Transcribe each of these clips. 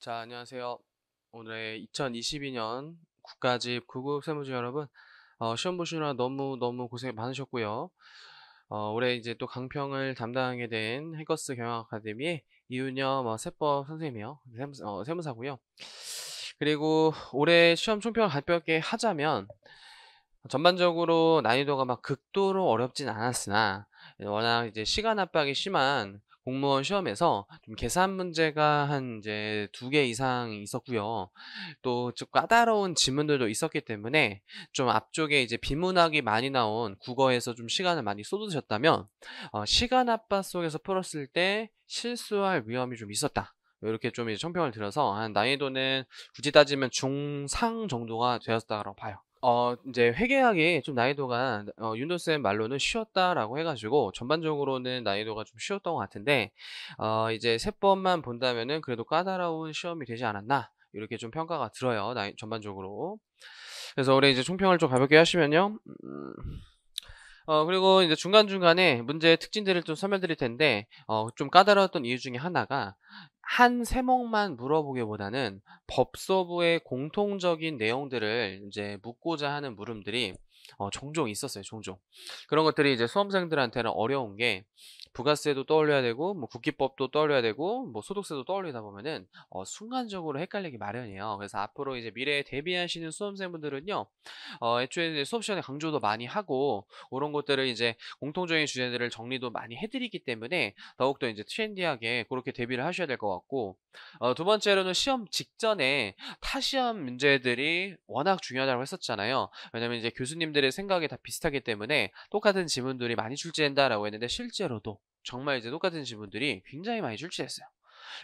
자, 안녕하세요. 오늘 2022년 국가직 9급 세무주 여러분, 시험 보시느라 너무 고생 많으셨고요. 올해 이제 또 강평을 담당하게 된 해커스 경영 아카데미의 이윤여 세법 선생님이요. 세무사고요. 그리고 올해 시험 총평을 가볍게 하자면 전반적으로 난이도가 막 극도로 어렵진 않았으나 워낙 이제 시간 압박이 심한 공무원 시험에서 좀 계산 문제가 한 이제 2개 이상 있었고요. 또 좀 까다로운 지문들도 있었기 때문에 좀 앞쪽에 이제 비문학이 많이 나온 국어에서 좀 시간을 많이 쏟으셨다면 시간 압박 속에서 풀었을 때 실수할 위험이 좀 있었다. 이렇게 좀 이제 총평을 드려서 한 난이도는 굳이 따지면 중상 정도가 되었다고 봐요. 인제 회계학이 좀 난이도가 윤도쌤 말로는 쉬웠다라고 해 가지고 전반적으로는 난이도가 좀 쉬웠던 것 같은데 이제 세법만 본다면은 그래도 '까다로운 시험이 되지 않았나.' 이렇게 좀 평가가 들어요, 전반적으로. 그래서 올해 이제 총평을 좀 가볍게 하시면요. 그리고 이제 중간중간에 문제의 특징들을 좀 설명드릴 텐데 좀 까다로웠던 이유 중에 하나가 한 세목만 물어보기보다는 법서부의 공통적인 내용들을 이제 묻고자 하는 물음들이 종종 있었어요, 종종. 그런 것들이 이제 수험생들한테는 어려운 게 부가세도 떠올려야 되고 뭐 국기법도 떠올려야 되고 뭐 소득세도 떠올리다 보면은 순간적으로 헷갈리기 마련이에요. 그래서 앞으로 이제 미래에 대비하시는 수험생분들은요. 애초에 이제 수업 시간에 강조도 많이 하고 그런 것들을 이제 공통적인 주제들을 정리도 많이 해 드리기 때문에 더욱더 이제 트렌디하게 그렇게 대비를 하셔야 될 것 같고 두 번째로는 시험 직전에 타시험 문제들이 워낙 중요하다고 했었잖아요. 왜냐면 이제 교수님들의 생각이 다 비슷하기 때문에 똑같은 지문들이 많이 출제된다라고 했는데 실제로도 정말 이제 똑같은 지문들이 굉장히 많이 출제됐어요.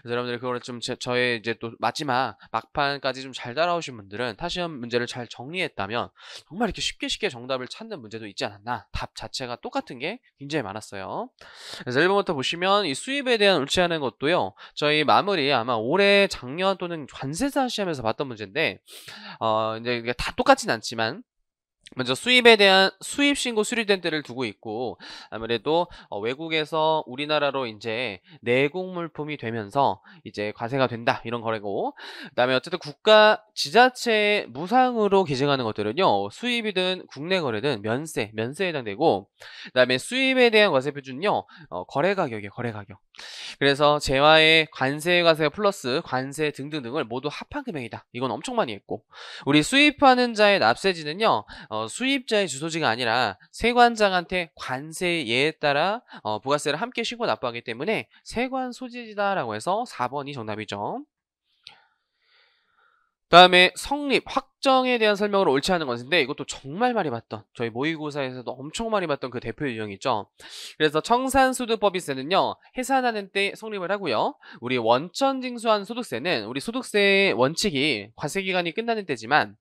그래서 여러분들이 그거를 좀 저의 이제 또 마지막 막판까지 좀 잘 따라오신 분들은 타시험 문제를 잘 정리했다면 정말 이렇게 쉽게 정답을 찾는 문제도 있지 않았나. 답 자체가 똑같은 게 굉장히 많았어요. 그래서 1번부터 보시면 이 수입에 대한 옳지 않은 것도요. 저희 마무리 아마 올해 작년 또는 관세사 시험에서 봤던 문제인데 이제 이게 다 똑같진 않지만 먼저 수입에 대한 수입 신고 수리된 때를 두고 있고 아무래도 외국에서 우리나라로 인제 내국 물품이 되면서 이제 과세가 된다 이런 거래고 그다음에 어쨌든 국가 지자체 무상으로 기증하는 것들은요. 수입이든 국내 거래든 면세에 해당되고 그다음에 수입에 대한 과세 표준은요. 거래 가격이에요, 거래 가격. 그래서 재화의 관세 과세가 플러스 관세 등등등을 모두 합한 금액이다. 이건 엄청 많이 했고 우리 수입하는 자의 납세지는요. 수입자의 주소지가 아니라 세관장한테 관세예에 따라 부가세를 함께 신고 납부하기 때문에 세관 소지지다라고 해서 4번이 정답이죠. 그다음에 성립, 확정에 대한 설명을 옳지 않은 것인데 이것도 정말 많이 봤던 저희 모의고사에서도 엄청 많이 봤던 그 대표 유형 있죠. 그래서 청산소득법인세는요. 해산하는 때 성립을 하고요. 우리 원천징수한 소득세는 우리 소득세의 원칙이 과세기간이 끝나는 때지만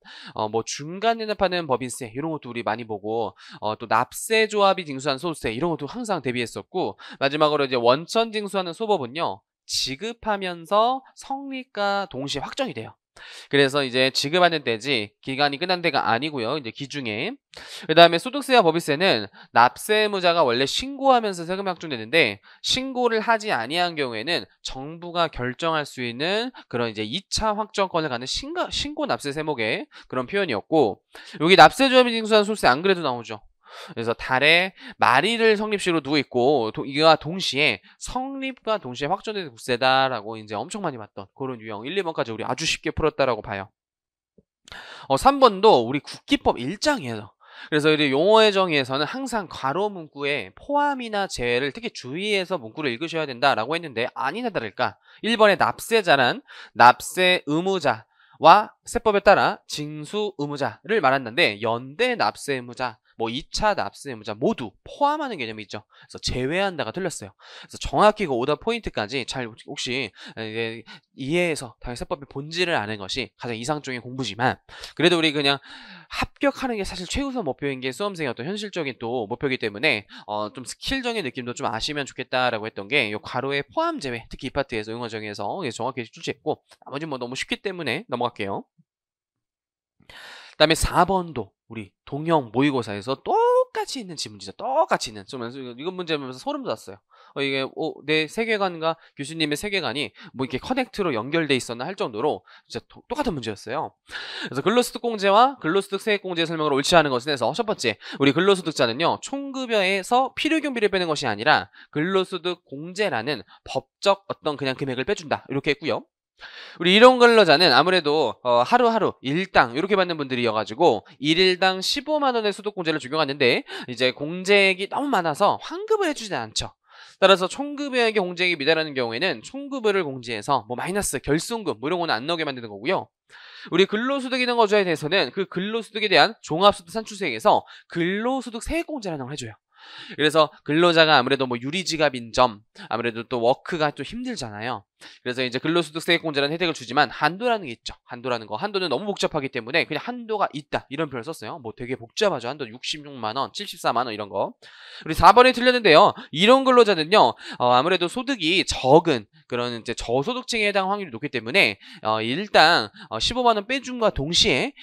뭐 중간 연납하는 법인세 이런 것도 우리 많이 보고 또 납세조합이 징수한 소득세 이런 것도 항상 대비했었고 마지막으로 이제 원천징수하는 소법은요. 지급하면서 성립과 동시에 확정이 돼요. 그래서 이제 지급하는 때지 기간이 끝난 데가 아니고요. 이제 기중에. 그다음에 소득세와 법인세는 납세의무자가 원래 신고하면서 세금이 확정되는데 신고를 하지 아니한 경우에는 정부가 결정할 수 있는 그런 이제 2차 확정권을 갖는 신고 납세 세목의 그런 표현이었고 여기 납세조합이 징수한 소득세 안 그래도 나오죠. 그래서 달에 말일을 성립식으로 두고 있고 이와 동시에 성립과 동시에 확정된 국세다라고 이제 엄청 많이 봤던 그런 유형 1, 2번까지 우리 아주 쉽게 풀었다라고 봐요. 3번도 우리 국기법 1장이에요. 그래서 우리 용어의 정의에서는 항상 괄호 문구에 포함이나 제외를 특히 주의해서 문구를 읽으셔야 된다라고 했는데 아니나 다를까 1번의 납세자란 납세 의무자와 세법에 따라 징수 의무자를 말한다는데 연대 납세 의무자 뭐 2차 납세 의무자 모두 포함하는 개념이 있죠. 그래서 제외한다가 틀렸어요. 그래서 정확히 그 오더 포인트까지 잘 혹시 이제 이해해서 당연히 세법의 본질을 아는 것이 가장 이상적인 공부지만 그래도 우리 그냥 합격하는 게 사실 최우선 목표인 게 수험생의 어떤 현실적인 또 목표이기 때문에 좀 스킬적인 느낌도 좀 아시면 좋겠다라고 했던 게 요 괄호의 포함 제외 특히 이 파트에서 용어 정의에서 정확히 출제했고 나머지 뭐 너무 쉽기 때문에 넘어갈게요. 그다음에 4번도 우리 동형 모의고사에서 똑같이 있는 지문이죠. 똑같이 있는. 좀 이건 문제 보면서 소름 돋았어요. 이게 내 세계관과 교수님의 세계관이 뭐 이렇게 커넥트로 연결돼 있었나 할 정도로 진짜 똑같은 문제였어요. 그래서 근로소득 공제와 근로소득 세액공제 설명을 옳지 않은 것에 대해서 첫 번째, 우리 근로소득자는요 총급여에서 필요경비를 빼는 것이 아니라 근로소득 공제라는 법적 어떤 그냥 금액을 빼준다 이렇게 했고요. 우리 일용 근로자는 아무래도 하루하루 일당 이렇게 받는 분들이어가지고 일일당 15만 원의 소득공제를 적용하는데 이제 공제액이 너무 많아서 환급을 해주지 않죠. 따라서 총급여액의 공제액이 미달하는 경우에는 총급여를 공제해서 뭐 마이너스, 결손금 뭐 이런 거는 안 나오게 만드는 거고요. 우리 근로소득 있는 거주자에 대해서는 그 근로소득에 대한 종합소득 산출세액에서 근로소득 세액공제라는 걸 해줘요. 그래서 근로자가 아무래도 뭐 유리지갑인 점, 아무래도 또 워크가 또 힘들잖아요. 그래서 이제 근로소득세액공제라는 혜택을 주지만 한도라는 게 있죠. 한도라는 거. 한도는 너무 복잡하기 때문에 그냥 한도가 있다 이런 표현을 썼어요. 뭐 되게 복잡하죠. 한도 66만 원, 74만 원 이런 거. 우리 4번이 틀렸는데요. 이런 근로자는요. 아무래도 소득이 적은 그런 이제 저소득층에 해당 확률이 높기 때문에 일단 15만 원 빼줌과 동시에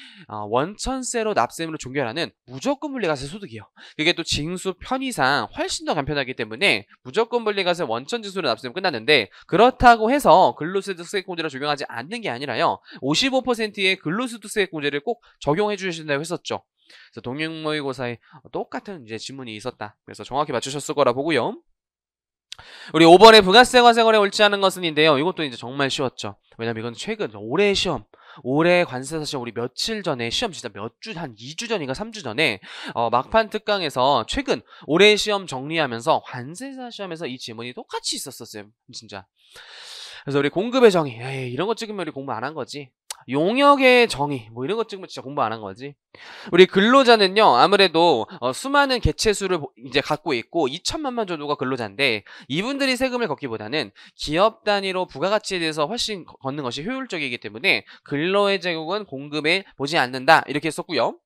원천세로 납세금으로 종결하는 무조건 분리과세 소득이요. 그게 또 징수 편의상 훨씬 더 간편하기 때문에 무조건 분리과세 원천징수로 납세금 끝났는데 그렇다고 해서 근로소득세액공제를 적용하지 않는 게 아니라요. 55%의 근로소득세액공제를 꼭 적용해 주신다고 했었죠. 그래서 동일모의고사에 똑같은 이제 지문이 있었다. 그래서 정확히 맞추셨을 거라 보고요. 우리 5번에 부가세 과세거래 옳지 않은 것은인데요. 이것도 이제 정말 쉬웠죠. 왜냐면 이건 최근 올해 시험, 올해 관세사 시험 우리 며칠 전에 시험 진짜 몇 주, 한 2주 전인가 3주 전에 막판 특강에서 최근 올해 시험 정리하면서 관세사 시험에서 이 지문이 똑같이 있었어요. 진짜. 그래서 우리 공급의 정의, 에이, 이런 거 찍으면 우리 공부 안 한 거지. 용역의 정의, 뭐 이런 거 찍으면 진짜 공부 안 한 거지. 우리 근로자는요, 아무래도 수많은 개체수를 이제 갖고 있고 2천만 명 정도가 근로자인데 이분들이 세금을 걷기보다는 기업 단위로 부가가치에 대해서 훨씬 걷는 것이 효율적이기 때문에 근로의 제국은 공급에 보지 않는다 이렇게 했었고요.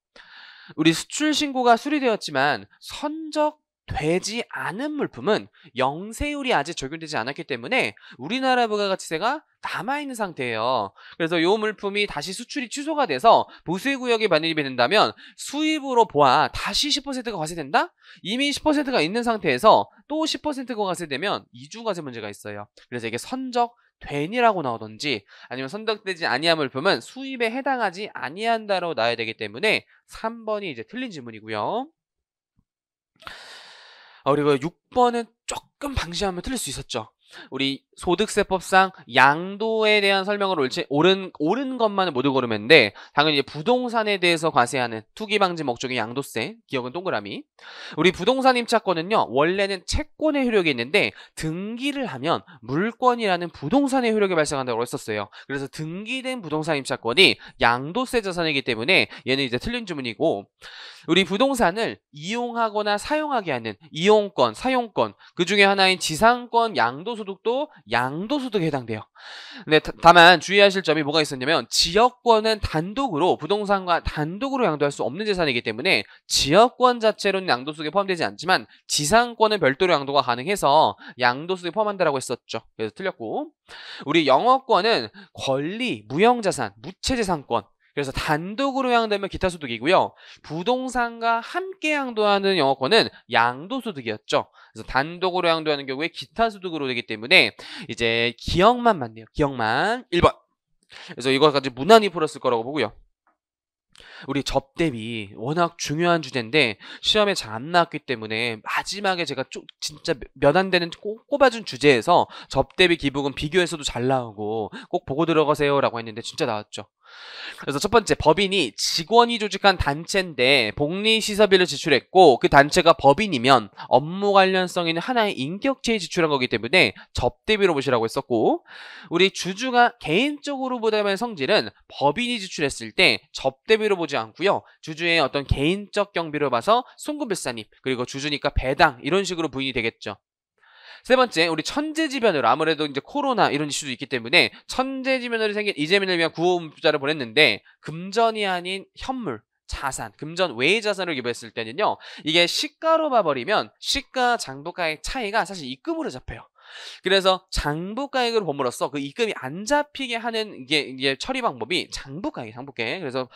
우리 수출 신고가 수리되었지만 선적되지 않은 물품은 영세율이 아직 적용되지 않았기 때문에 우리나라 부가가치세가 남아있는 상태예요. 그래서 이 물품이 다시 수출이 취소가 돼서 보수구역에 반입이 된다면 수입으로 보아 다시 10%가 과세된다? 이미 10%가 있는 상태에서 또 10%가 과세되면 이중과세 문제가 있어요. 그래서 이게 선적된이라고 나오던지 아니면 선적되지 아니한 물품은 수입에 해당하지 아니한다로 나와야 되기 때문에 3번이 이제 틀린 지문이고요. 그리고 6번은 조금 방심하면 틀릴 수 있었죠. 우리 소득세법상 양도에 대한 설명을 옳은 것만을 모두 고르면데 당연히 부동산에 대해서 과세하는 투기방지 목적의 양도세, 기억은 동그라미. 우리 부동산 임차권은요 원래는 채권의 효력이 있는데 등기를 하면 물권이라는 부동산의 효력이 발생한다고 했었어요. 그래서 등기된 부동산 임차권이 양도세 자산이기 때문에 얘는 이제 틀린 주문이고, 우리 부동산을 이용하거나 사용하게 하는 이용권, 사용권, 그 중에 하나인 지상권 양도소득도 양도소득에 해당돼요. 근데 다만 주의하실 점이 뭐가 있었냐면 지역권은 단독으로 부동산과 단독으로 양도할 수 없는 재산이기 때문에 지역권 자체로는 양도소득에 포함되지 않지만 지상권은 별도로 양도가 가능해서 양도소득에 포함한다라고 했었죠. 그래서 틀렸고, 우리 영어권은 권리, 무형자산, 무체재산권, 그래서 단독으로 양도하면 기타소득이고요. 부동산과 함께 양도하는 영어권은 양도소득이었죠. 그래서 단독으로 양도하는 경우에 기타소득으로 되기 때문에 이제 기억만 맞네요. 기억만 1번. 그래서 이거까지 무난히 풀었을 거라고 보고요. 우리 접대비 워낙 중요한 주제인데 시험에 잘 안 나왔기 때문에 마지막에 제가 진짜 몇 안 되는 꼽아준 주제에서 접대비 기부금 비교해서도 잘 나오고 꼭 보고 들어가세요 라고 했는데 진짜 나왔죠. 그래서 첫 번째, 법인이 직원이 조직한 단체인데 복리시설비를 지출했고 그 단체가 법인이면 업무 관련성 있는 하나의 인격체에 지출한 거기 때문에 접대비로 보시라고 했었고, 우리 주주가 개인적으로 부담한 성질은 법인이 지출했을 때 접대비로 보지 않고요. 주주의 어떤 개인적 경비로 봐서 송금별산입, 그리고 주주니까 배당 이런 식으로 부인이 되겠죠. 세 번째, 우리 천재지변으로 아무래도 이제 코로나 이런 이슈도 있기 때문에 천재지변으로 생긴 이재민을 위한 구호문자를 보냈는데 금전이 아닌 현물, 자산, 금전 외의 자산을 기부했을 때는요 이게 시가로 봐버리면 시가 장부가의 차이가 사실 입금으로 잡혀요. 그래서 장부가액으로 범으로써 그 입금이 안 잡히게 하는 이게 처리 방법이 장부가액. 그래서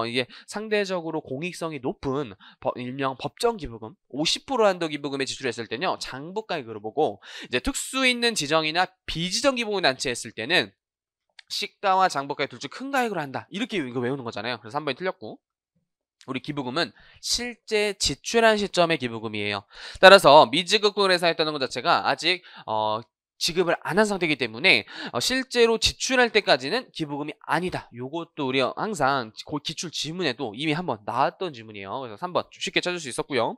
이게 상대적으로 공익성이 높은 일명 법정 기부금 50% 한도 기부금에 지출했을 때는요. 장부가액으로 보고 이제 특수 있는 지정이나 비지정 기부금 단체했을 때는 시가와 장부가액 둘 중 큰 가액으로 한다. 이렇게 이거 외우는 거잖아요. 그래서 3번이 틀렸고. 우리 기부금은 실제 지출한 시점의 기부금이에요. 따라서 미지급금을 회사했다는 것 자체가 아직 지급을 안 한 상태이기 때문에 실제로 지출할 때까지는 기부금이 아니다. 요것도 우리 항상 기출 지문에도 이미 한번 나왔던 지문이에요. 그래서 3번 쉽게 찾을 수 있었고요.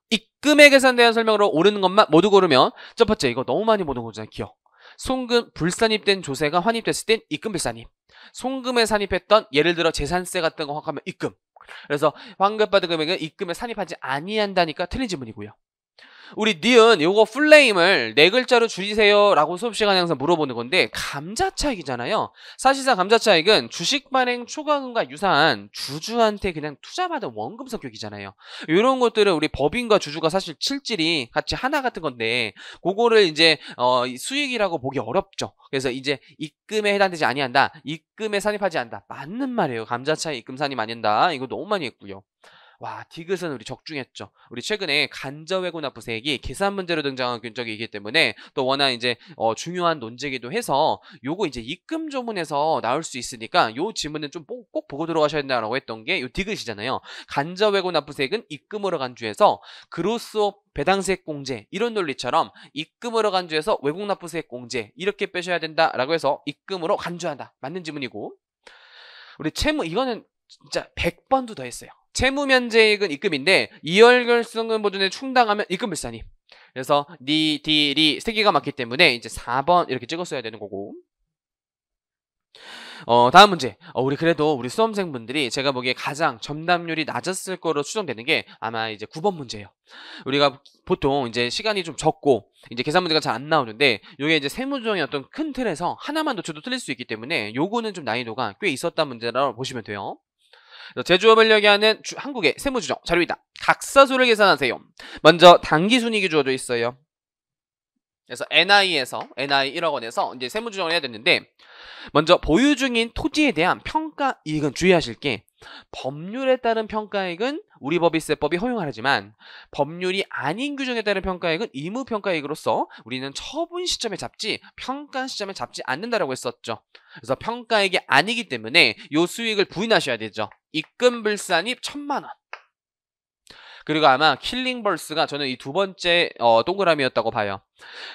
입금에 계산대한 설명으로 옳은 것만 모두 고르면 첫 번째 이거 너무 많이 보는 거잖아요. 기억. 송금 불산입된 조세가 환입됐을 땐 입금 불산입. 송금에 산입했던 예를 들어 재산세 같은 거 확하면 입금. 그래서 환급받은 금액은 입금에 산입하지 아니한다니까 틀린 지문이고요. 우리 니은 요거 풀네임을 4글자로 줄이세요 라고 수업 시간에 항상 물어보는 건데 감자차익이잖아요. 사실상 감자차익은 주식 발행 초과금과 유사한 주주한테 그냥 투자받은 원금 성격이잖아요. 이런 것들은 우리 법인과 주주가 사실 실질이 같이 하나 같은 건데 그거를 이제 수익이라고 보기 어렵죠. 그래서 이제 입금에 해당되지 아니한다. 입금에 산입하지 않는다. 맞는 말이에요. 감자차익 입금 산입 아닌다. 이거 너무 많이 했고요. 와, 디귿은 우리 적중했죠. 우리 최근에 간접외고납부세액이 계산 문제로 등장한 적이기 때문에 또 워낙 이제 중요한 논제이기도 해서 요거 이제 입금 조문에서 나올 수 있으니까 요 지문은 좀 꼭 보고 들어가셔야 된다라고 했던 게 요 디귿이잖아요. 간접외고납부세액은 입금으로 간주해서 그로스업 배당세액 공제 이런 논리처럼 입금으로 간주해서 외국납부세액 공제 이렇게 빼셔야 된다라고 해서 입금으로 간주한다. 맞는 지문이고 우리 채무 이거는 진짜 100번도 더 했어요. 채무면제액은 입금인데 2월 결승금 보존에 충당하면 입금불산입. 그래서 니, 디, 리 3개가 맞기 때문에 이제 4번 이렇게 찍었어야 되는 거고. 다음 문제. 우리 그래도 우리 수험생분들이 제가 보기에 가장 점답률이 낮았을 거로 추정되는 게 아마 이제 9번 문제예요. 우리가 보통 이제 시간이 좀 적고 이제 계산 문제가 잘 안 나오는데 요게 이제 세무조정의 어떤 큰 틀에서 하나만 놓쳐도 틀릴 수 있기 때문에 요거는 좀 난이도가 꽤 있었단 문제라고 보시면 돼요. 제조업을 이야기하는 한국의 세무주정 자료이다. 각사수를 계산하세요. 먼저 당기순이익이 주어져 있어요. 그래서 NI에서 NI 1억 원에서 이제 세무주정을 해야 되는데 먼저 보유 중인 토지에 대한 평가이익은 주의하실 게 법률에 따른 평가이익은 우리 법인세법이 허용하지만 법률이 아닌 규정에 따른 평가이익은 의무평가이익으로서 우리는 처분 시점에 잡지 평가 시점에 잡지 않는다라고 했었죠. 그래서 평가이익이 아니기 때문에 이 수익을 부인하셔야 되죠. 입금불산입 1000만 원. 그리고 아마 킬링벌스가 저는 이 두 번째 동그라미였다고 봐요.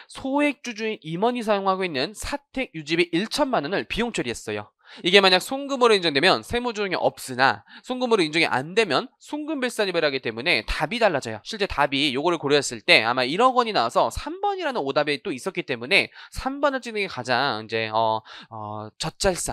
소액주주인 임원이 사용하고 있는 사택 유지비 1천만 원을 비용 처리했어요. 이게 만약 송금으로 인정되면 세무조정이 없으나 송금으로 인정이 안 되면 송금불산입을 하기 때문에 답이 달라져요. 실제 답이 요거를 고려했을 때 아마 1억 원이 나와서 3번이라는 오답이 또 있었기 때문에 3번을 찍는 게 가장 이제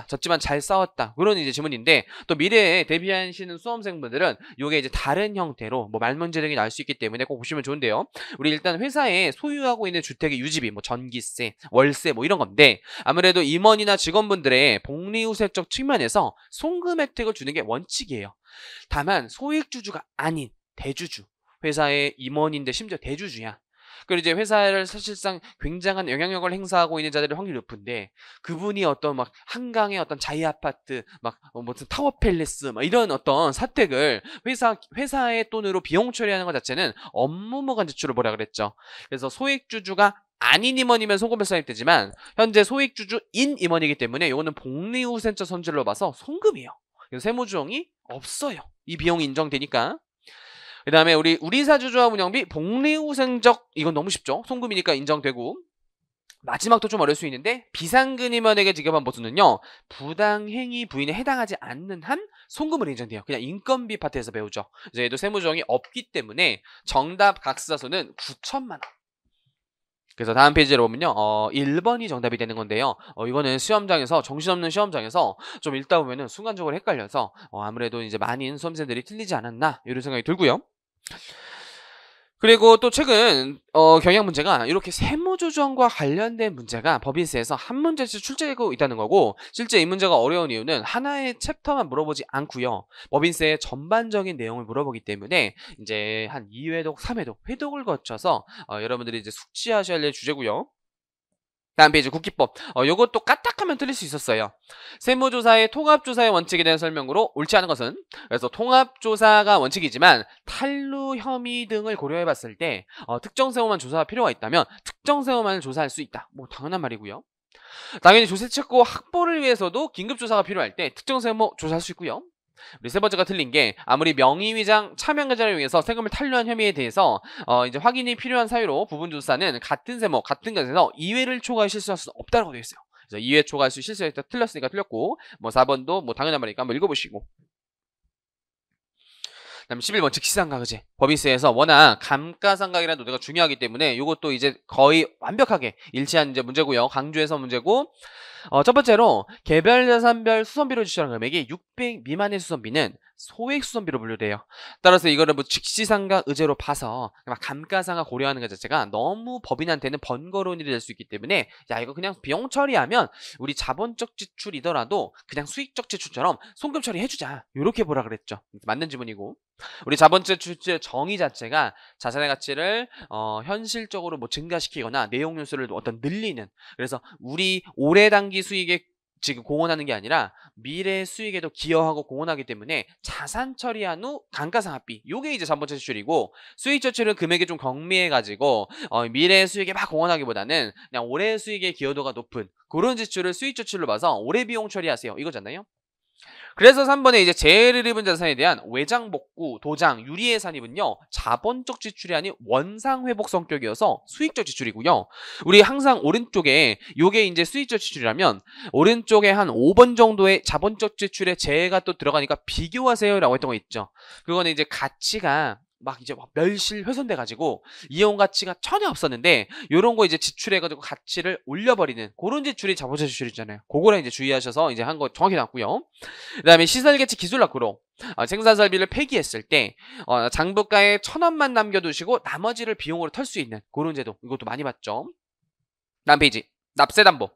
졌지만 잘 싸웠다 그런 이제 지문인데 또 미래에 대비하시는 수험생분들은 요게 이제 다른 형태로 뭐 말문제 등이 나올 수 있기 때문에 꼭 보시면 좋은데요. 우리 일단 회사에 소유하고 있는 주택의 유지비 뭐 전기세, 월세 뭐 이런 건데 아무래도 임원이나 직원분들의 복리후세적 측면에서 송금 혜택을 주는 게 원칙이에요. 다만 소액주주가 아닌 대주주, 회사의 임원인데 심지어 대주주야. 그리고 이제 회사를 사실상 굉장한 영향력을 행사하고 있는 자들의 확률이 높은데 그분이 어떤 막 한강의 어떤 자이 아파트 막 무슨 타워 팰리스 막 이런 어떤 사택을 회사의 돈으로 비용 처리하는 것 자체는 업무무관 지출을 뭐라 그랬죠. 그래서 소액주주가 아닌 임원이면 송금불산입 되지만 현재 소액주주인 임원이기 때문에 이거는 복리후생적 손질로 봐서 송금이에요. 그래서 세무조정이 없어요. 이 비용이 인정되니까. 그 다음에 우리 사주조합 운영비 복리후생적 이건 너무 쉽죠. 송금이니까 인정되고 마지막도 좀 어려울 수 있는데 비상근 임원에게 지급한 보수는요. 부당행위 부인에 해당하지 않는 한 송금으로 인정돼요. 그냥 인건비 파트에서 배우죠. 이제 얘도 세무조정이 없기 때문에 정답 각사수는 9천만 원. 그래서 다음 페이지로 보면요. 1번이 정답이 되는 건데요. 이거는 시험장에서 정신없는 시험장에서 좀 읽다 보면은 순간적으로 헷갈려서 아무래도 이제 많은 수험생들이 틀리지 않았나 이런 생각이 들고요. 그리고 또 최근 경향 문제가 이렇게 세무조정과 관련된 문제가 법인세에서 한 문제씩 출제되고 있다는 거고, 실제 이 문제가 어려운 이유는 하나의 챕터만 물어보지 않고요. 법인세의 전반적인 내용을 물어보기 때문에 이제 한 2회독, 3회독, 회독을 거쳐서 여러분들이 이제 숙지하셔야 할 주제고요. 다음 페이지 국기법. 요것도 까딱하면 틀릴 수 있었어요. 세무조사의 통합조사의 원칙에 대한 설명으로 옳지 않은 것은, 그래서 통합조사가 원칙이지만 탄루 혐의 등을 고려해봤을 때 특정 세무만 조사할 필요가 있다면 특정 세무만을 조사할 수 있다. 뭐 당연한 말이고요. 당연히 조세책고 확보를 위해서도 긴급조사가 필요할 때 특정 세무 조사할 수 있고요. 우리 세 번째가 틀린 게, 아무리 명의위장 차명계좌를 위해서 세금을 탈루한 혐의에 대해서 이제 확인이 필요한 사유로 부분조사는 같은 세무, 같은 것에서 2회를 초과해 실수할 수 없다고 되어 있어요. 그래서 2회 초과할 수 실수했다, 틀렸으니까 틀렸고, 뭐 4번도 뭐 당연한 말이니까 한번 읽어보시고. 그다음 11번 즉시상각의제. 법인세에서 워낙 감가상각이라는 노래가 중요하기 때문에 이것도 이제 거의 완벽하게 일치한 이제 문제고요. 강조해서 문제고. 첫 번째로 개별 자산별 수선비로 지출한 금액이 600 미만의 수선비는 소액 수선비로 분류돼요. 따라서 이거를 뭐 즉시상각 의제로 봐서 막 감가상각 고려하는 것 자체가 너무 법인한테는 번거로운 일이 될 수 있기 때문에, 야 이거 그냥 비용 처리하면 우리 자본적 지출이더라도 그냥 수익적 지출처럼 송금 처리해주자, 이렇게 보라 그랬죠. 맞는 지문이고, 우리 자본적 지출 정의 자체가 자산의 가치를 현실적으로 뭐 증가시키거나 내용 요소를 어떤 늘리는, 그래서 우리 오래 단기 수익에 지금 공헌하는 게 아니라 미래 수익에도 기여하고 공헌하기 때문에 자산 처리한 후 감가상각비, 요게 이제 자본적 지출이고, 수익 지출은 금액이 좀 경미해가지고 미래 수익에 막 공헌하기보다는 그냥 올해 수익의 기여도가 높은 그런 지출을 수익 지출로 봐서 올해 비용 처리하세요, 이거잖아요. 그래서 3번에 이제 재해를 입은 자산에 대한 외장 복구, 도장, 유리의 산입은요, 자본적 지출이 아닌 원상 회복 성격이어서 수익적 지출이고요. 우리 항상 오른쪽에 요게 이제 수익적 지출이라면 오른쪽에 한 5번 정도의 자본적 지출에 재해가 또 들어가니까 비교하세요라고 했던 거 있죠. 그거는 이제 가치가 막 이제 멸실 훼손돼 가지고 이용 가치가 전혀 없었는데, 요런 거 이제 지출해 가지고 가치를 올려버리는 그런 지출이 자본적 지출이잖아요. 그거랑 이제 주의하셔서 이제 한 거 정확히 나왔고요. 그다음에 시설 개치 기술 낙후로 생산 설비를 폐기했을 때 장부가에 1,000원만 남겨두시고 나머지를 비용으로 털 수 있는 그런 제도, 이것도 많이 봤죠. 다음 페이지 납세담보.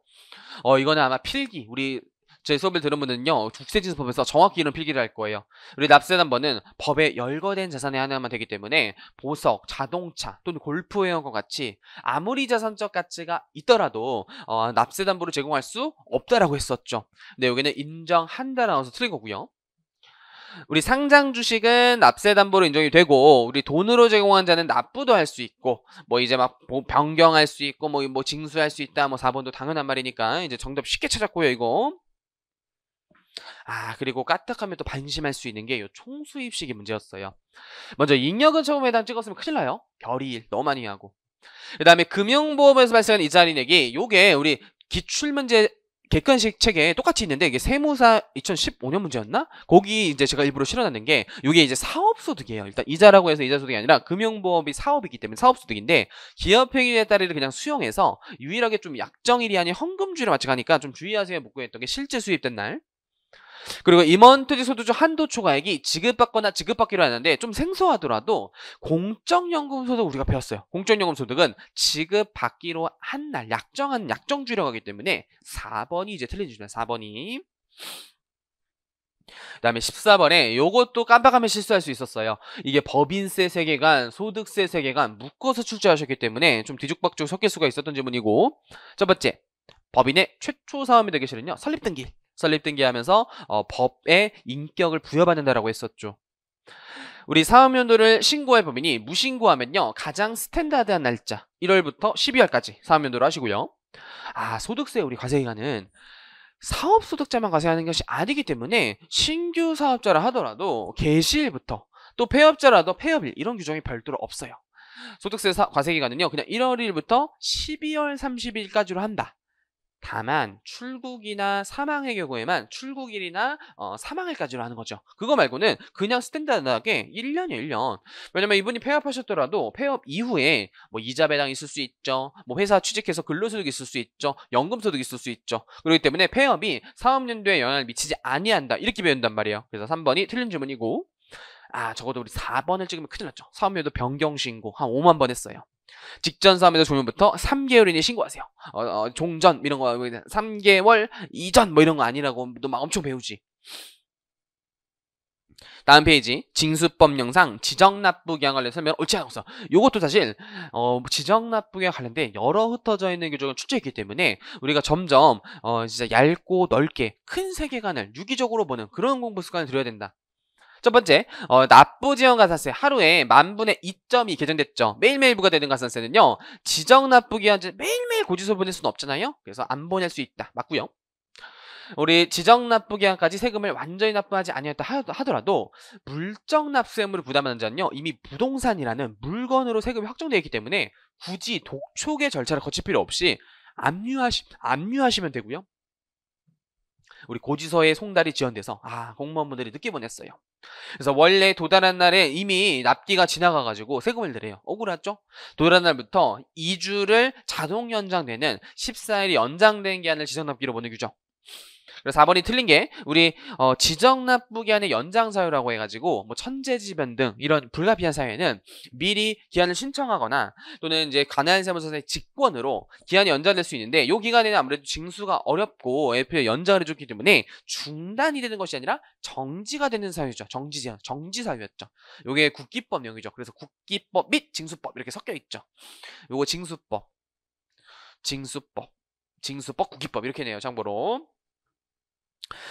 이거는 아마 필기, 우리 제 수업을 들은 분은요, 국세징수법에서 정확히 이런 필기를 할 거예요. 우리 납세담보는 법에 열거된 자산의 하나만 되기 때문에 보석, 자동차 또는 골프회원과 같이 아무리 자산적 가치가 있더라도 납세담보를 제공할 수 없다라고 했었죠. 근데 여기는 인정한다 나와서 틀린 거고요. 우리 상장 주식은 납세담보로 인정이 되고, 우리 돈으로 제공한 자는 납부도 할 수 있고, 뭐 이제 막 변경할 수 있고, 뭐 징수할 수 있다, 뭐 4번도 당연한 말이니까 이제 정답 쉽게 찾았고요, 이거. 그리고 까딱하면 또 반심할 수 있는 게 요 총수입식이 문제였어요. 먼저 잉여금 처분에 해당 찍었으면 큰일 나요. 별이 일 너무 많이 하고. 그 다음에 금융보험에서 발생한 이자리 내기, 요게 우리 기출문제 객관식 책에 똑같이 있는데, 이게 세무사 2015년 문제였나? 거기 이제 제가 일부러 실어놨는 게, 이게 이제 사업소득이에요. 일단 이자라고 해서 이자소득이 아니라 금융보험이 사업이기 때문에 사업소득인데, 기업회계에 따르를 그냥 수용해서 유일하게 좀 약정일이 아닌 헌금주의를 맞춰 가니까 좀 주의하세요 문구했던 게 실제 수입된 날. 그리고 임원투지 소득 중 한도 초과액이 지급받거나 지급받기로 하는데, 좀 생소하더라도 공적연금 소득 우리가 배웠어요. 공적연금 소득은 지급받기로 한 날 약정한 약정주의라고 하기 때문에 4번이 이제 틀린 주제예요. 4번이. 그 다음에 14번에 요것도 깜빡하면 실수할 수 있었어요. 이게 법인세 세계관, 소득세 세계관 묶어서 출제하셨기 때문에 좀 뒤죽박죽 섞일 수가 있었던 질문이고, 첫 번째, 법인의 최초 사업이 되기 싫은요, 설립등기. 설립등기하면서 법에 인격을 부여받는다라고 했었죠. 우리 사업연도를 신고할 법인이 무신고하면요, 가장 스탠다드한 날짜 1월부터 12월까지 사업연도를 하시고요. 소득세 우리 과세기간은 사업소득자만 과세하는 것이 아니기 때문에 신규 사업자라 하더라도 개시일부터, 또 폐업자라도 폐업일, 이런 규정이 별도로 없어요. 소득세 과세기간은요, 그냥 1월 1일부터 12월 30일까지로 한다. 다만 출국이나 사망의 경우에만 출국일이나 사망일까지로 하는 거죠. 그거 말고는 그냥 스탠다드하게 1년이에요, 1년. 왜냐면 이분이 폐업하셨더라도 폐업 이후에 뭐 이자 배당 있을 수 있죠. 뭐 회사 취직해서 근로소득 있을 수 있죠. 연금소득 있을 수 있죠. 그렇기 때문에 폐업이 사업연도에 영향을 미치지 아니한다, 이렇게 배운단 말이에요. 그래서 3번이 틀린 질문이고, 적어도 우리 4번을 찍으면 큰일 났죠. 사업료도 변경 신고 한 5만 번 했어요. 직전 사업에서 종료부터 3개월 이내에 신고하세요. 종전 이런 거 3개월 이전 뭐 이런 거 아니라고 또 막 엄청 배우지. 다음 페이지 징수법령상 지정납부기한 관련 설명 옳지 않았어. 요것도 사실 지정납부기와 관련된 여러 흩어져 있는 규정을 출제했기 때문에 우리가 점점 진짜 얇고 넓게 큰 세계관을 유기적으로 보는 그런 공부 습관을 들여야 된다. 첫 번째, 납부지원가산세 하루에 10,000분의 2점이 개정됐죠. 매일매일 부과되는 가산세는요, 지정납부기한제 매일매일 고지서 보낼 수는 없잖아요. 그래서 안 보낼 수 있다. 맞고요. 우리 지정납부기한까지 세금을 완전히 납부하지 아니었다 하더라도 물적납세의무를 부담하는 자는요, 이미 부동산이라는 물건으로 세금이 확정되어 있기 때문에 굳이 독촉의 절차를 거칠 필요 없이 압류하시면 되고요. 우리 고지서에 송달이 지연돼서 공무원분들이 늦게 보냈어요. 그래서 원래 도달한 날에 이미 납기가 지나가가지고 세금을 내래요. 억울하죠? 도달한 날부터 2주를 자동 연장되는 14일이 연장된 기한을 지정납기로 보는 규정. 그래서 4번이 틀린 게 우리 지정납부기한의 연장사유라고 해가지고 뭐 천재지변 등 이런 불가피한 사유에는 미리 기한을 신청하거나 또는 이제 관할세무서의 직권으로 기한이 연장될 수 있는데 이 기간에는 아무래도 징수가 어렵고 LP에 연장을 해줬기 때문에 중단이 되는 것이 아니라 정지가 되는 사유죠. 정지 사유였죠. 이게 국기법령이죠. 그래서 국기법 및 징수법 이렇게 섞여 있죠. 요거 징수법, 국기법 이렇게 내요. 참고로.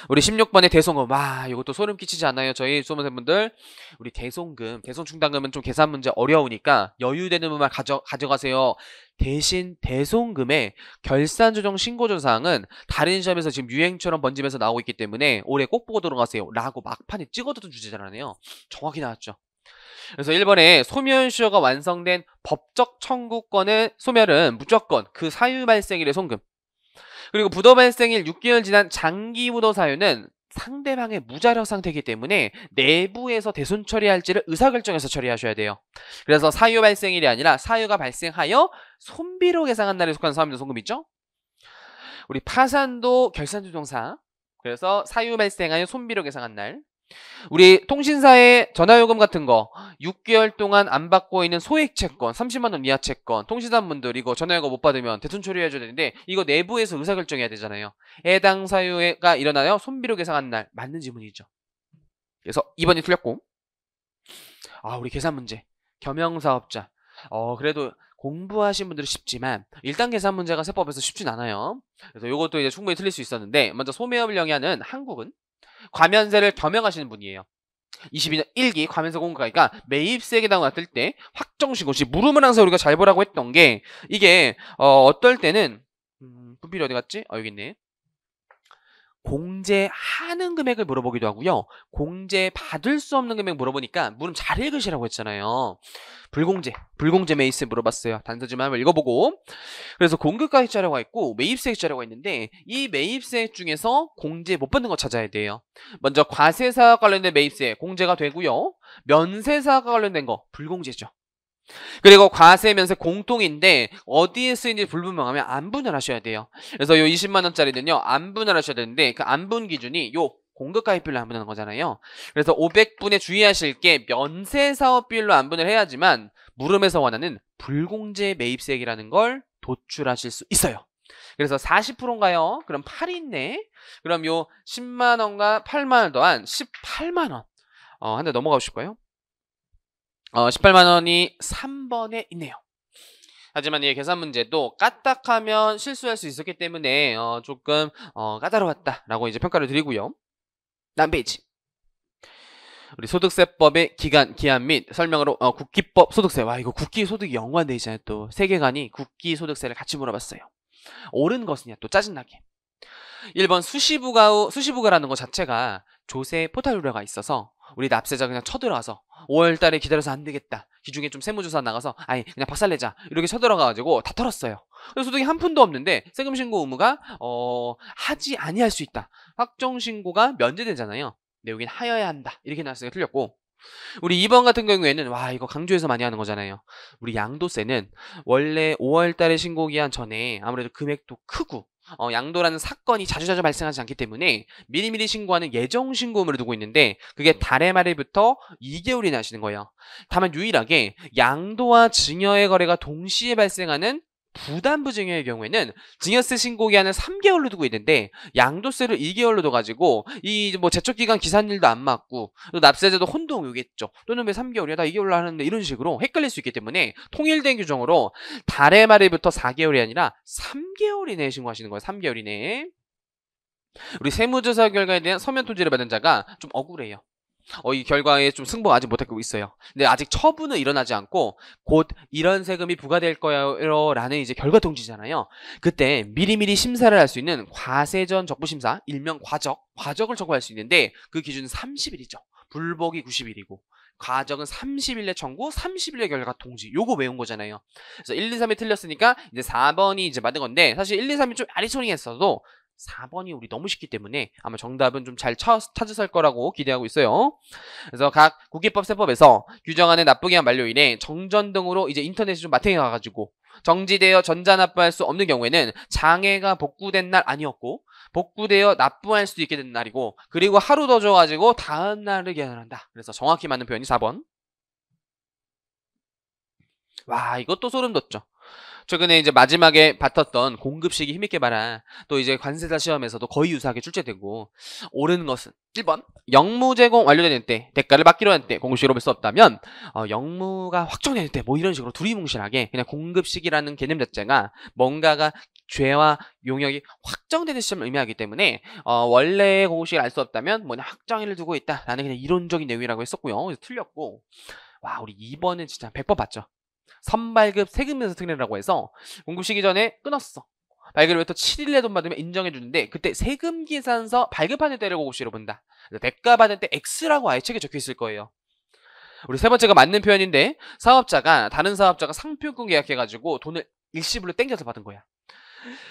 우리 16번의 대송금. 이것도 소름 끼치지 않나요? 저희 수험생분들. 우리 대송충당금은 좀 계산 문제 어려우니까 여유되는 부분만 가져가세요. 대신 대송금의 결산조정 신고조사항은 다른 시험에서 지금 유행처럼 번지면서 나오고 있기 때문에 올해 꼭 보고 들어가세요. 라고 막판에 찍어두던 주제잖아요. 정확히 나왔죠. 그래서 1번에 소멸시효가 완성된 법적 청구권의 소멸은 무조건 그 사유 발생일의 송금. 그리고 부도 발생일 6개월 지난 장기 부도 사유는 상대방의 무자력 상태이기 때문에 내부에서 대손 처리할지를 의사결정해서 처리하셔야 돼요. 그래서 사유 발생일이 아니라 사유가 발생하여 손비로 계상한 날에 속한 사업료 송금 있죠? 우리 파산도 결산조정사. 그래서 사유 발생하여 손비로 계상한 날. 우리 통신사에 전화요금 같은 거 6개월 동안 안 받고 있는 소액채권 30만원 이하 채권 통신사분들 이거 전화요금 못 받으면 대손 처리해줘야 되는데 이거 내부에서 의사결정해야 되잖아요. 해당 사유가 일어나요 손비로 계상한 날. 맞는 지문이죠. 그래서 2번이 틀렸고 우리 계산 문제 겸용사업자 그래도 공부하신 분들은 쉽지만 일단 계산 문제가 세법에서 쉽진 않아요. 그래서 이것도 이제 충분히 틀릴 수 있었는데 먼저 소매업을 영위하는 한국은 과면세를 겸용하시는 분이에요. 22년 1기 과면세 공고가니까 매입세액이 나왔을 때 확정신고 시 물음을 항상 우리가 잘 보라고 했던 게 이게 어떨 때는 분필이 어디 갔지? 여기 있네. 공제하는 금액을 물어보기도 하고요. 공제 받을 수 없는 금액 물어보니까 물음 잘 읽으시라고 했잖아요. 불공제 매입세 물어봤어요. 단서지만 한번 읽어보고. 그래서 공급가액 자료가 있고 매입세액 자료가 있는데 이 매입세액 중에서 공제 못 받는 거 찾아야 돼요. 먼저 과세사와 관련된 매입세 공제가 되고요. 면세사와 관련된 거 불공제죠. 그리고 과세 면세 공통인데 어디에 쓰이는지 불분명하면 안분을 하셔야 돼요. 그래서 요 20만원짜리는요 안분을 하셔야 되는데 그 안분 기준이 요 공급가액별로 안분하는 거잖아요. 그래서 500분에 주의하실 게 면세사업비율로 안분을 해야지만 물음에서 원하는 불공제 매입세액이라는 걸 도출하실 수 있어요. 그래서 40%인가요? 그럼 8이 있네. 그럼 요 10만원과 8만원 더한 18만원 한 대 넘어가 보실까요? 18만원이 3번에 있네요. 하지만 이 계산 문제도 까딱하면 실수할 수 있었기 때문에 조금 까다로웠다라고 이제 평가를 드리고요. 다음 페이지. 우리 소득세법의 기한 및 설명으로 국기법 소득세. 이거 국기소득이 연관돼 있잖아요. 또 세계관이 국기소득세를 같이 물어봤어요. 옳은 것은요 또 짜증나게 1번 수시부가라는 것 자체가 조세 포탈 우려가 있어서 우리 납세자 그냥 쳐들어가서 5월달에 기다려서 안 되겠다. 기중에 좀 세무조사 나가서 그냥 박살내자. 이렇게 쳐들어가가지고 다 털었어요. 그래서 소득이 한 푼도 없는데 세금 신고 의무가 하지 아니할 수 있다. 확정 신고가 면제되잖아요. 근데 여긴 하여야 한다. 이렇게 나왔으니까 틀렸고 우리 2번 같은 경우에는 이거 강조해서 많이 하는 거잖아요. 우리 양도세는 원래 5월달에 신고기한 전에 아무래도 금액도 크고 양도라는 사건이 자주자주 발생하지 않기 때문에 미리미리 신고하는 예정 신고음을 두고 있는데 그게 달의 말일부터 2개월이나 하시는 거예요. 다만 유일하게 양도와 증여의 거래가 동시에 발생하는 부담부 증여의 경우에는 증여세 신고 기한을 3개월로 두고 있는데 양도세를 2개월로 둬가지고 이 뭐 제척기간 기산일도 안 맞고 또 납세자도 혼동 오겠죠. 또는 왜 3개월이야? 나 2개월로 하는데 이런 식으로 헷갈릴 수 있기 때문에 통일된 규정으로 달의 말일부터 4개월이 아니라 3개월 이내에 신고하시는 거예요. 3개월 이내에. 우리 세무조사 결과에 대한 서면 통지를 받은 자가 좀 억울해요. 이 결과에 좀 승부가 아직 못하고 있어요. 근데 아직 처분은 일어나지 않고 곧 이런 세금이 부과될 거예요 라는 이제 결과 통지잖아요. 그때 미리미리 심사를 할 수 있는 과세전 적부심사, 일명 과적을 청구할 수 있는데 그 기준은 30일이죠. 불복이 90일이고 과적은 30일 내 청구, 30일 내 결과 통지. 요거 외운 거잖아요. 그래서 1, 2, 3이 틀렸으니까 이제 4번이 이제 맞는 건데 사실 1, 2, 3이 좀 아리송했어도 4번이 우리 너무 쉽기 때문에 아마 정답은 좀 잘 찾으실 거라고 기대하고 있어요. 그래서 각 국기법 세법에서 규정하는 납부기한 만료일에 정전 등으로 이제 인터넷이 좀 마탱이 가가지고 정지되어 전자납부할 수 없는 경우에는 장애가 복구된 날 아니었고 복구되어 납부할 수도 있게 된 날이고 그리고 하루 더 줘가지고 다음 날을 계산한다. 그래서 정확히 맞는 표현이 4번. 와, 이것도 소름 돋죠. 최근에 이제 마지막에 받았던 공급식이 힘있게 봐라. 또 이제 관세사 시험에서도 거의 유사하게 출제되고 옳은 것은 1번 영무 제공 완료되는 때 대가를 받기로 한 때 공급식으로 볼 수 없다면 영무가 확정되는 때 뭐 이런 식으로 두리뭉실하게 그냥 공급식이라는 개념 자체가 뭔가가 죄와 용역이 확정되는 시점을 의미하기 때문에 원래의 공급식을 알 수 없다면 뭐냐 확정일을 두고 있다라는 그냥 이론적인 내용이라고 했었고요. 그래서 틀렸고 와 우리 2번은 진짜 100번 봤죠. 선발급 세금면서 특례라고 해서 공급 시기 전에 끊었어. 발급을 또 7일 내 돈 받으면 인정해주는데 그때 세금 계산서 발급하는 때를 공급시로 본다. 대가 받을 때 X라고 아예 책에 적혀 있을 거예요. 우리 세 번째가 맞는 표현인데 다른 사업자가 상표권 계약해가지고 돈을 일시불로 땡겨서 받은 거야.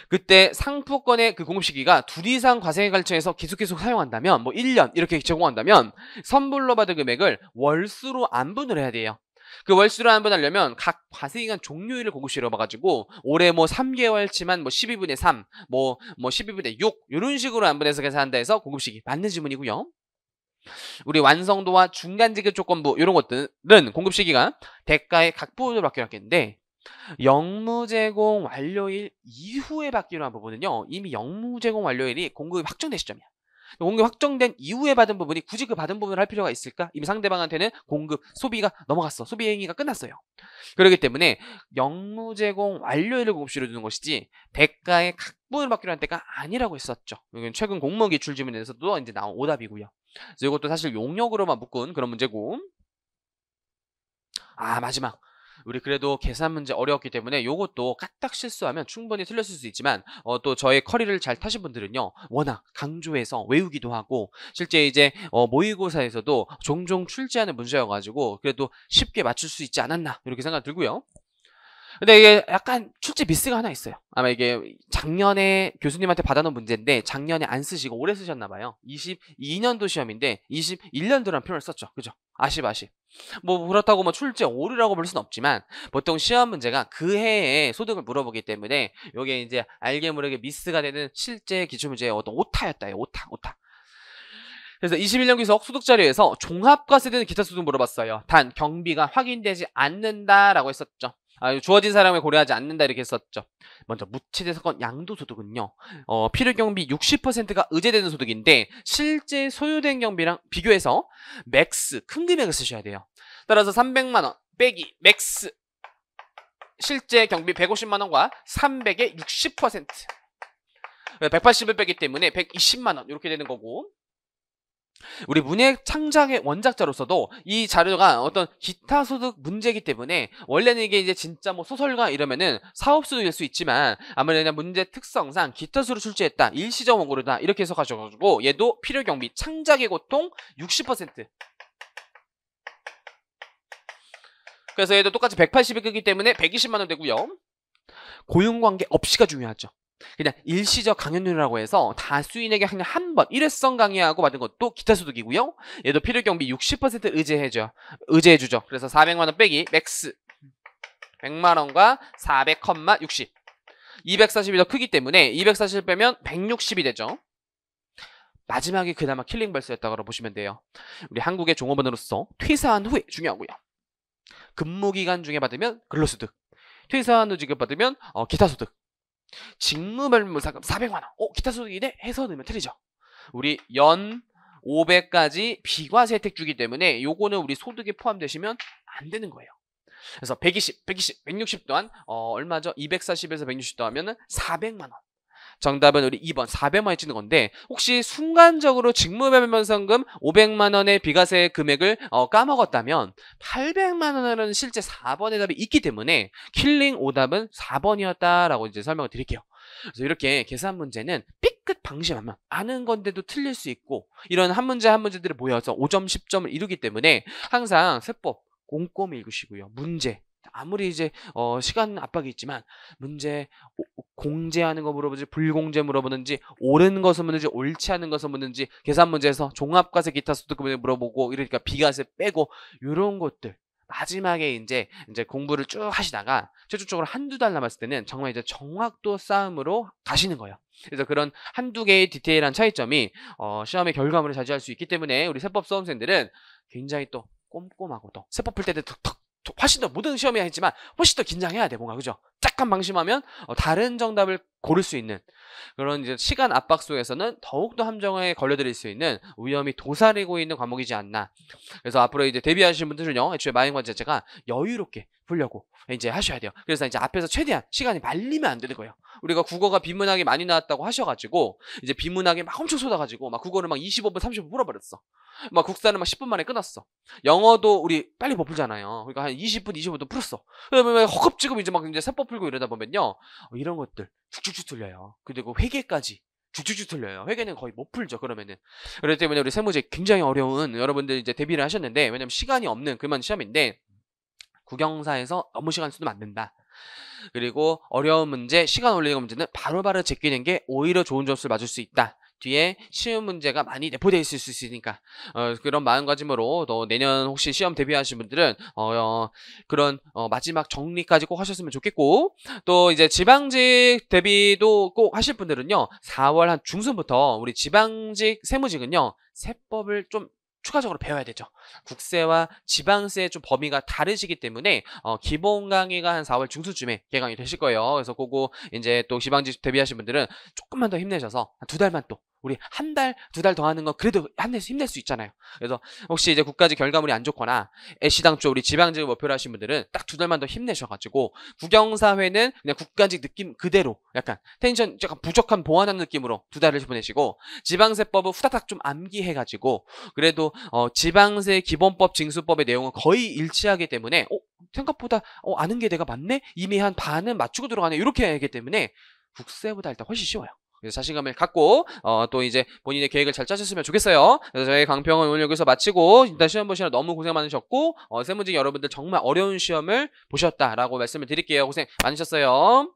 그때 상표권의 그 공급 시기가 2 이상 과세에 갈증해서 계속 사용한다면 뭐 1년 이렇게 제공한다면 선불로 받은 금액을 월수로 안분을 해야 돼요. 그 월수로 안분하려면 각 과세기간 종료일을 공급시로 봐가지고 올해 뭐 3개월치만 뭐 12분의 3, 뭐 12분의 6 이런 식으로 안분해서 계산한다 해서 공급시기 맞는 지문이고요. 우리 완성도와 중간지급 조건부 이런 것들은 공급시기가 대가의 각 부분으로 받기로 하겠는데 영무 제공 완료일 이후에 받기로 한 부분은요. 이미 영무 제공 완료일이 공급이 확정된 시점이야. 공급이 확정된 이후에 받은 부분이 굳이 그 받은 부분을 할 필요가 있을까? 이미 상대방한테는 공급, 소비가 넘어갔어. 소비 행위가 끝났어요. 그렇기 때문에 영무 제공 완료일을 공급시로 두는 것이지 대가의 각본을 받기로 한 때가 아니라고 했었죠. 이건 최근 공무원 기출 지문에서도 이제 나온 오답이고요. 그래서 이것도 사실 용역으로만 묶은 그런 문제고. 마지막. 우리 그래도 계산 문제 어려웠기 때문에 요것도 까딱 실수하면 충분히 틀렸을 수 있지만 또 저의 커리를 잘 타신 분들은요 워낙 강조해서 외우기도 하고 실제 이제 모의고사에서도 종종 출제하는 문제여가지고 그래도 쉽게 맞출 수 있지 않았나 이렇게 생각 들고요. 근데 이게 약간 출제 미스가 하나 있어요. 아마 이게 작년에 교수님한테 받아놓은 문제인데 작년에 안 쓰시고 올해 쓰셨나봐요. 22년도 시험인데 21년도라는 표현을 썼죠. 그죠? 아쉽. 뭐 그렇다고 뭐 출제 오류라고 볼 수는 없지만 보통 시험 문제가 그 해에 소득을 물어보기 때문에 이게 이제 알게 모르게 미스가 되는 실제 기출문제의 어떤 오타였다요. 오타. 그래서 21년 기석 소득자료에서 종합과세되는 기타 소득 물어봤어요. 단 경비가 확인되지 않는다라고 했었죠. 주어진 사람을 고려하지 않는다 이렇게 했었죠. 먼저 무채대 사건 양도소득은요. 필요경비 60%가 의제되는 소득인데 실제 소요된 경비랑 비교해서 맥스 큰 금액을 쓰셔야 돼요. 따라서 300만원 빼기 맥스 실제 경비 150만원과 300의 60% 180을 빼기 때문에 120만원 이렇게 되는 거고 우리 문예 창작의 원작자로서도 이 자료가 어떤 기타 소득 문제이기 때문에 원래는 이게 이제 진짜 뭐 소설가 이러면은 사업수도 될 수 있지만 아무래도 문제 특성상 기타수로 출제했다 일시적 원고료다 이렇게 해석하셔가지고 얘도 필요경비 창작의 고통 60% 그래서 얘도 똑같이 180이 끄기 때문에 120만원 되고요. 고용관계 없이가 중요하죠. 그냥 일시적 강연료라고 해서 다수인에게 그냥 한 번 일회성 강의하고 받은 것도 기타소득이고요. 얘도 필요경비 60% 의제해주죠. 그래서 400만원 빼기 맥스 100만원과 400, 60 240이 더 크기 때문에 240 빼면 160이 되죠. 마지막에 그나마 킬링 벌스였다고 보시면 돼요. 우리 한국의 종업원으로서 퇴사한 후에 중요하고요. 근무기간 중에 받으면 근로소득, 퇴사한 후 지급받으면 기타소득, 직무별무상금 400만원, 기타 소득이네? 해서 넣으면 틀리죠. 우리 연 500까지 비과세 혜택 주기 때문에 요거는 우리 소득에 포함되시면 안 되는 거예요. 그래서 120, 160 또한 얼마죠? 240에서 160 더하면 400만원. 정답은 우리 2번 400만원이 찍는 건데, 혹시 순간적으로 직무배면상금 500만원의 비과세 금액을 까먹었다면 800만원은 실제 4번의 답이 있기 때문에 킬링 오답은 4번이었다라고 이제 설명을 드릴게요. 그래서 이렇게 계산 문제는 삐끗 방심하면 아는 건데도 틀릴 수 있고, 이런 한 문제 한 문제들이 모여서 5점 10점을 이루기 때문에 항상 세법 꼼꼼히 읽으시고요. 문제 아무리 이제 시간 압박이 있지만 문제 공제하는 거 물어보지, 불공제 물어보는지, 옳은 것을 묻는지, 옳지 않은 것을 묻는지, 계산 문제에서 종합과세 기타 소득 물어보고, 이러니까 비과세 빼고, 이런 것들 마지막에 이제 공부를 쭉 하시다가 최종적으로 한두 달 남았을 때는 정말 이제 정확도 싸움으로 가시는 거예요. 그래서 그런 한두 개의 디테일한 차이점이 시험의 결과물을 차지할 수 있기 때문에 우리 세법 수험생들은 굉장히 또 꼼꼼하고, 또 세법 풀 때도 훨씬 더, 모든 시험이 했지만 훨씬 더 긴장해야 돼, 뭔가. 그죠? 약간 방심하면 다른 정답을 고를 수 있는 그런 이제 시간 압박 속에서는 더욱더 함정에 걸려들일 수 있는 위험이 도사리고 있는 과목이지 않나. 그래서 앞으로 이제 데뷔하시는 분들은요, 애초에 마인과제 자체가 여유롭게 풀려고 이제 하셔야 돼요. 그래서 이제 앞에서 최대한 시간이 말리면 안 되는 거예요. 우리가 국어가 비문학이 많이 나왔다고 하셔가지고 이제 비문학이 막 엄청 쏟아가지고 막 국어를 막 25분 30분 풀어버렸어. 막 국사는 막 10분 만에 끝났어. 영어도 우리 빨리 못 풀잖아요. 그러니까 한 20분 25분 풀었어. 그러면 허겁지겁 이제 막 이제 세법 풀고 이러다 보면요, 이런 것들 쭉쭉쭉 틀려요. 그리고 회계까지 쭉쭉쭉 틀려요. 회계는 거의 못 풀죠, 그러면은. 그렇기 때문에 우리 세무제 굉장히 어려운, 여러분들 이제 데뷔를 하셨는데, 왜냐면 시간이 없는 그만 시험인데 국영사에서 너무 시간 쓰면 안 된다. 그리고 어려운 문제, 시간 올리는 문제는 바로바로 제끼는 게 오히려 좋은 점수를 맞을 수 있다. 뒤에 쉬운 문제가 많이 내포되어 있을 수 있으니까 그런 마음가짐으로 또 내년 혹시 시험 대비하시는 분들은 그런 마지막 정리까지 꼭 하셨으면 좋겠고, 또 이제 지방직 대비도 꼭 하실 분들은요, 4월 한 중순부터 우리 지방직 세무직은요, 세법을 좀 추가적으로 배워야 되죠. 국세와 지방세의 좀 범위가 다르시기 때문에 기본 강의가 한 4월 중순쯤에 개강이 되실 거예요. 그래서 그거 이제 또 지방직 대비하신 분들은 조금만 더 힘내셔서 한 2달만 또, 우리 한 달, 2달 더 하는 건 그래도 힘낼 수 있잖아요. 그래서 혹시 이제 국가직 결과물이 안 좋거나 애시당초 우리 지방직을 목표로 하신 분들은 딱 2달만 더 힘내셔가지고 국영사회는 그냥 국가직 느낌 그대로 약간 텐션 약간 부족한 보완하는 느낌으로 2달을 보내시고, 지방세법은 후다닥 좀 암기해가지고, 그래도 지방세 기본법 징수법의 내용은 거의 일치하기 때문에 생각보다 아는 게 내가 많네? 이미 한 반은 맞추고 들어가네? 이렇게 하기 때문에 국세보다 일단 훨씬 쉬워요. 그래서 자신감을 갖고 또 이제 본인의 계획을 잘 짜셨으면 좋겠어요. 그래서 저희 강평은 오늘 여기서 마치고, 일단 시험 보시느라 너무 고생 많으셨고 세무직 여러분들 정말 어려운 시험을 보셨다라고 말씀을 드릴게요. 고생 많으셨어요.